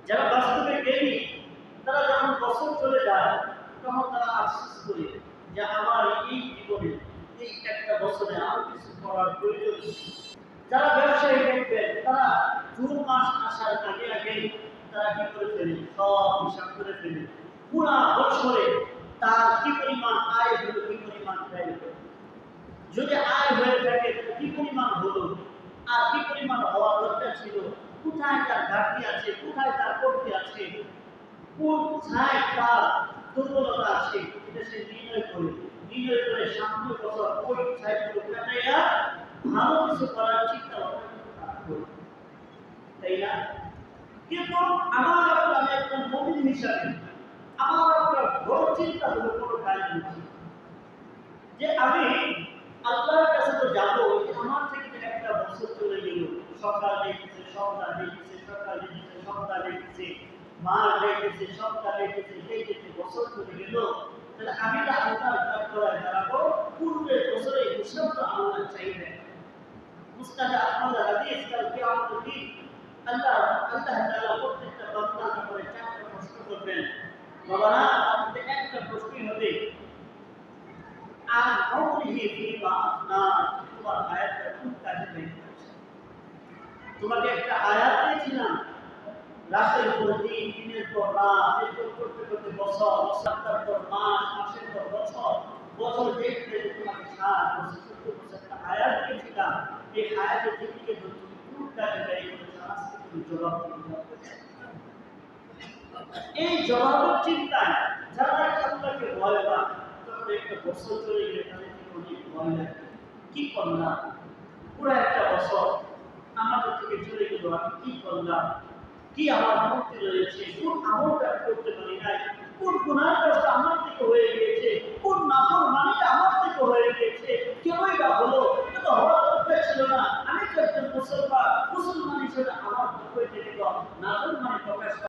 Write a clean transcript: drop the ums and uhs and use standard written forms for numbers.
যারা বাস্তবে জ্ঞানী তারা যখন বছর চলে যায় তখন তারা আফসোস করে যে আমার এই জীবনে এই একটা বছরে আরো কিছু করার প্রয়োজন। যারা ব্যবসায়ী দেখবেন তারা জুন মাস আসার আগে আগে তারা কি করে ফেলে, সব হিসাব করে ফেলে পুরা বছরে তার কি পরিমাণ আয় হলো, কি পরিমাণ ব্যয় হলো, যদি আয় হয়ে থাকে কি পরিমাণ হলো আর কি পরিমাণ হওয়া দরকার ছিল, কোথায় তার ঘাটতি আছে, কোথায় তার কমতি আছে, কোন ছায় তার দুর্বলতা আছে, এটা সে নির্ণয় করে সামনে বছর ওই ছায়গুলো কাটাইয়া ভালো কিছু করার চিন্তা ভাবনা করে, তাই না? কিন্তু আমার আমি একজন মুমিন হিসাবে আমার একটা বড় চিন্তা হলো কোনো কাজ করছি যে আমি আল্লাহর কাছে তো যাবো, আমার থেকে যে একটা বছর চলে গেল, সকাল দেখতেছে, সন্ধ্যা দেখতেছে, সকাল দেখতেছে, সন্ধ্যা দেখতেছে, মাস দেখতেছে, সপ্তাহ দেখতেছে, দেখতেছে, বছর চলে গেল, তাহলে আমি তো আল্লাহর কাজ করায় দাঁড়াবো, পূর্বের বছরে হিসাব তো আল্লাহ চাইবেন। মুস্তাদ আহমদ হাদিস কালকে আমাদের দিন আল্লাহ তাআলা প্রত্যেকটা বান্দার উপরে চারটা প্রশ্ন করবেন। বাবারা, আপনাদের একটা প্রশ্নই হবে আর কওলিহি ফিমা আফনা, তোমার আয়াতটা কোন কাজে ব্যয় করেছে। তোমাকে একটা আয়াত দিয়েছিলাম, রাতের পর দিন, দিনের পর রাত, এরপর করতে করতে বছর, সপ্তাহের পর মাস, মাসের পর বছর, বছর দেখতে দেখতে তোমাকে 60 বছর 70 বছর একটা আয়াত দিয়েছিলাম, এই আয়াতের দিকে তুমি কোন কাজে ব্যয় করেছো, আজকে তুমি জবাব দিতে হবে। এই জবাবের চিন্তায় যারা আল্লাহকে ভয় পায় তখন একটা বছর চলে গেলে তাদের অনেক ভয় লাগে, কি করলাম, পুরো একটা বছর আমাদের থেকে চলে গেল, আমি কি করলাম, কি আমার মুক্তি রয়েছে, কোন আমলটা করতে পারি নাই, কোন গুনাহ কাজটা আমার থেকে হয়ে গিয়েছে, কোন নাফরমানিটা আমার থেকে হয়ে গিয়েছে, কেনই বা হলো, এটা তো হওয়ার দরকার ছিল না, আমি তো একজন মুসলমান হিসেবে আমার পক্ষে থেকে নাফরমানি প্রকাশ